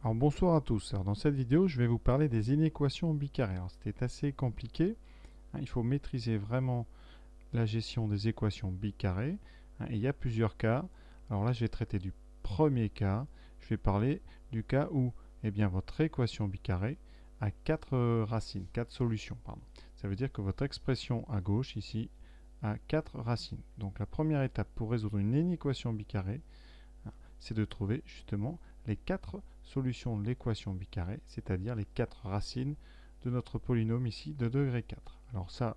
Alors bonsoir à tous. Alors, dans cette vidéo, je vais vous parler des inéquations bicarrées. Alors c'était assez compliqué, hein. Il faut maîtriser vraiment la gestion des équations bicarrées, hein, et il y a plusieurs cas. Alors là, je vais traiter du premier cas. Je vais parler du cas où votre équation bicarrée a 4 racines, 4 solutions. Pardon. Ça veut dire que votre expression à gauche, ici, a 4 racines. Donc la première étape pour résoudre une inéquation bicarrée, c'est de trouver justement les 4 solutions de l'équation bicarrée, c'est-à-dire les 4 racines de notre polynôme ici de degré 4. Alors ça,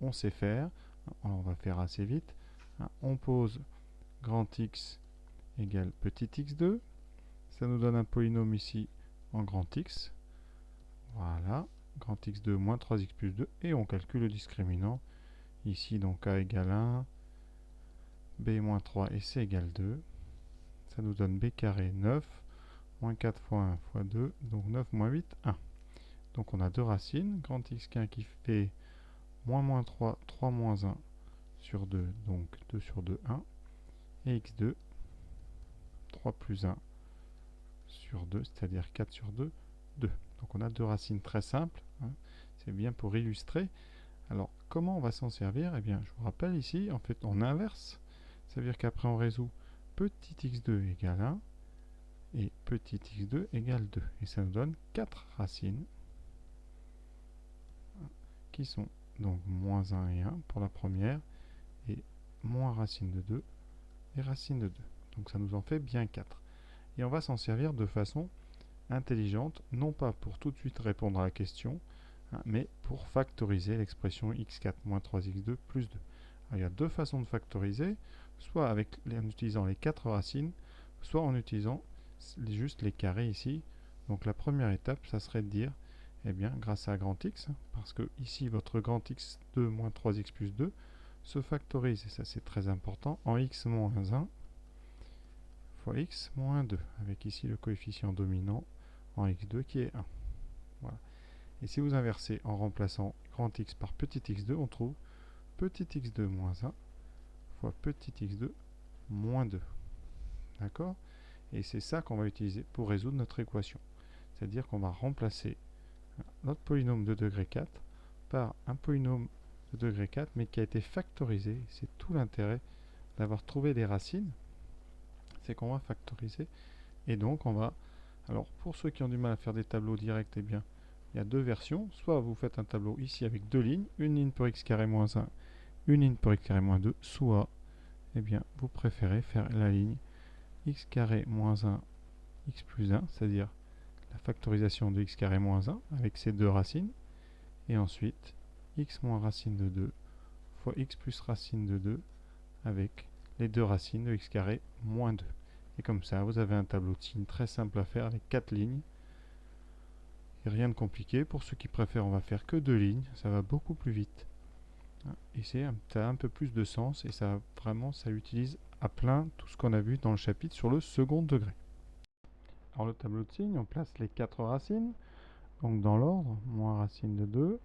on sait faire, on va faire assez vite. On pose grand X égale petit x2, ça nous donne un polynôme ici en grand X, voilà, grand x2 moins 3x plus 2, et on calcule le discriminant, ici donc a égale 1, b moins 3 et c égale 2, ça nous donne b carré 9, moins 4 fois 1 fois 2, donc 9 moins 8, 1. Donc on a deux racines, grand x1 qui fait moins 3, 3 moins 1 sur 2, donc 2 sur 2, 1, et x2, 3 plus 1 sur 2, c'est-à-dire 4 sur 2, 2. Donc on a deux racines très simples, hein. C'est bien pour illustrer. Alors comment on va s'en servir? Eh bien je vous rappelle ici, en fait on inverse, ça veut dire qu'après on résout petit x2 égale 1, et petit x2 égale 2. Et ça nous donne 4 racines qui sont donc moins 1 et 1 pour la première, et moins racine de 2 et racine de 2. Donc ça nous en fait bien 4. Et on va s'en servir de façon intelligente, non pas pour tout de suite répondre à la question, hein, mais pour factoriser l'expression x4 moins 3x2 plus 2. Alors, il y a deux façons de factoriser, soit en utilisant les 4 racines, soit en utilisant juste les carrés ici. Donc la première étape, ça serait de dire, grâce à grand X, parce que ici votre grand x2 moins 3x plus 2 se factorise, et ça c'est très important, en x moins 1 fois x moins 2, avec ici le coefficient dominant en x2 qui est 1. Voilà. Et si vous inversez en remplaçant grand X par petit x2, on trouve petit x2 moins 1 fois petit x2 moins 2. D'accord? Et c'est ça qu'on va utiliser pour résoudre notre équation. C'est-à-dire qu'on va remplacer notre polynôme de degré 4 par un polynôme de degré 4, mais qui a été factorisé. C'est tout l'intérêt d'avoir trouvé les racines, c'est qu'on va factoriser. Et donc on va, alors pour ceux qui ont du mal à faire des tableaux directs, il y a deux versions. Soit vous faites un tableau ici avec deux lignes, une ligne pour x carré moins 1, une ligne pour x carré moins 2, soit vous préférez faire la ligne x carré moins 1, x plus 1, c'est-à-dire la factorisation de x carré moins 1 avec ces deux racines, et ensuite x moins racine de 2 fois x plus racine de 2 avec les deux racines de x carré moins 2. Et comme ça, vous avez un tableau de signes très simple à faire avec 4 lignes. Et rien de compliqué. Pour ceux qui préfèrent, on va faire que 2 lignes. Ça va beaucoup plus vite. Et ça a un peu plus de sens. Et ça vraiment, ça utilise à plein tout ce qu'on a vu dans le chapitre sur le second degré. Alors le tableau de signes, on place les 4 racines. Donc dans l'ordre, moins racine de 2,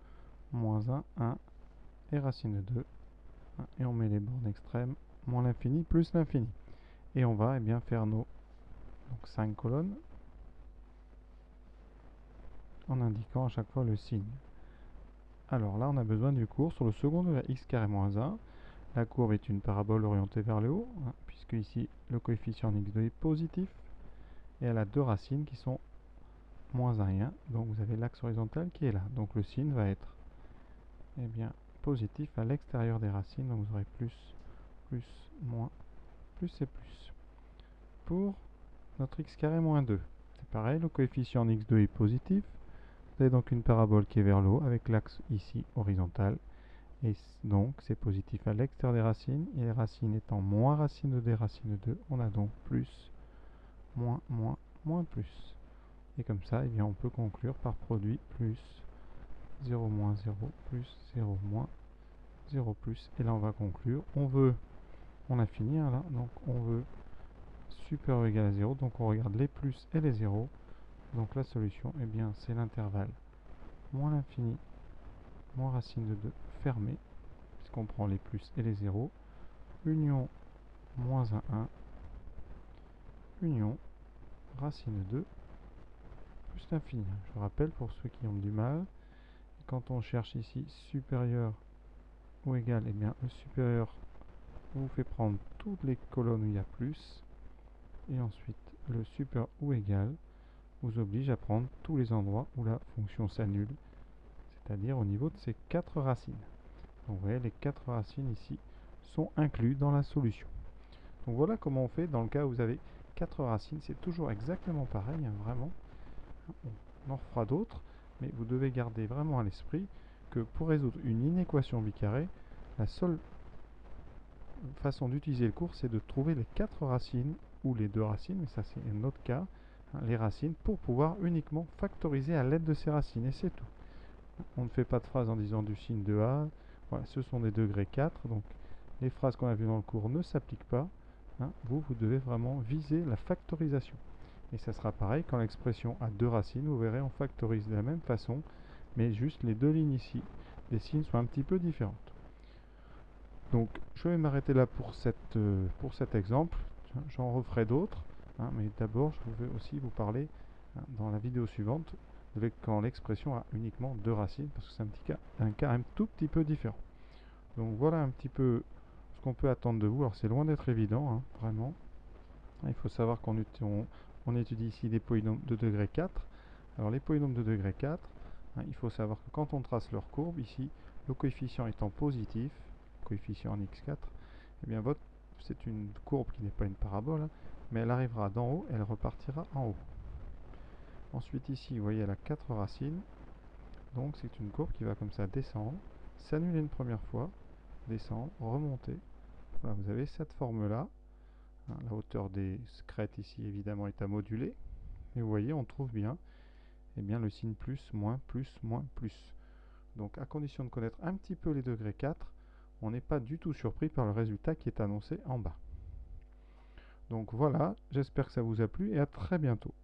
moins 1, 1, et racine de 2. Et on met les bornes extrêmes, moins l'infini plus l'infini. Et on va faire nos 5 colonnes en indiquant à chaque fois le signe. Alors là, on a besoin du cours sur le second degré x carré moins 1. La courbe est une parabole orientée vers le haut, hein, puisque ici le coefficient x2 est positif, et elle a deux racines qui sont moins 1 et 1. Donc vous avez l'axe horizontal qui est là. Donc le signe va être positif à l'extérieur des racines. Donc vous aurez plus, moins, plus et plus. Pour notre x carré moins 2, c'est pareil, le coefficient x2 est positif. Vous avez donc une parabole qui est vers le haut avec l'axe ici horizontal. Et donc c'est positif à l'extérieur des racines. Et les racines étant moins racine de 2 racine de 2, on a donc plus, moins, plus. Et comme ça, on peut conclure par produit plus 0 moins 0 plus 0 moins 0 plus. Et là on va conclure. On a fini hein, là. Donc on veut supérieur ou égal à 0. Donc on regarde les plus et les 0. Donc la solution, c'est l'intervalle moins l'infini, moins racine de 2 fermé, puisqu'on prend les plus et les 0, union moins 1, 1, union racine de 2 juste infini. Je rappelle pour ceux qui ont du mal. Quand on cherche ici supérieur ou égal, eh bien le supérieur vous fait prendre toutes les colonnes où il y a plus. Et ensuite, le supérieur ou égal vous oblige à prendre tous les endroits où la fonction s'annule, c'est-à-dire au niveau de ces 4 racines. Donc vous voyez, les 4 racines ici sont inclus dans la solution. Donc voilà comment on fait dans le cas où vous avez 4 racines. C'est toujours exactement pareil, hein, vraiment. On en refera d'autres, mais vous devez garder vraiment à l'esprit que pour résoudre une inéquation bicarrée, la seule façon d'utiliser le cours, c'est de trouver les 4 racines, ou les 2 racines, mais ça c'est un autre cas, hein, les racines, pour pouvoir uniquement factoriser à l'aide de ces racines, et c'est tout. On ne fait pas de phrase en disant du signe de A, voilà, ce sont des degrés 4, donc les phrases qu'on a vues dans le cours ne s'appliquent pas. Hein, vous devez vraiment viser la factorisation. Et ça sera pareil quand l'expression a 2 racines, vous verrez, on factorise de la même façon, mais juste les 2 lignes ici, les signes sont un petit peu différentes. Donc je vais m'arrêter là pour cet exemple. J'en referai d'autres, hein, mais d'abord je vais aussi vous parler, hein, dans la vidéo suivante de quand l'expression a uniquement 2 racines, parce que c'est un cas un tout petit peu différent. Donc voilà un petit peu ce qu'on peut attendre de vous. Alors c'est loin d'être évident, hein, vraiment. Il faut savoir qu'on étudie ici des polynômes de degré 4. Alors les polynômes de degré 4, hein, il faut savoir que quand on trace leur courbe, ici, le coefficient étant positif, coefficient en x4, eh bien c'est une courbe qui n'est pas une parabole, hein, mais elle arrivera d'en haut, elle repartira en haut. Ensuite ici, vous voyez, elle a 4 racines, donc c'est une courbe qui va comme ça descendre, s'annuler une première fois, descendre, remonter. Voilà, vous avez cette forme-là. Hein, la hauteur des crêtes ici, évidemment, est à moduler. Et vous voyez, on trouve bien, eh bien le signe plus, moins, plus, moins, plus. Donc à condition de connaître un petit peu les degrés 4, on n'est pas du tout surpris par le résultat qui est annoncé en bas. Donc voilà, j'espère que ça vous a plu et à très bientôt.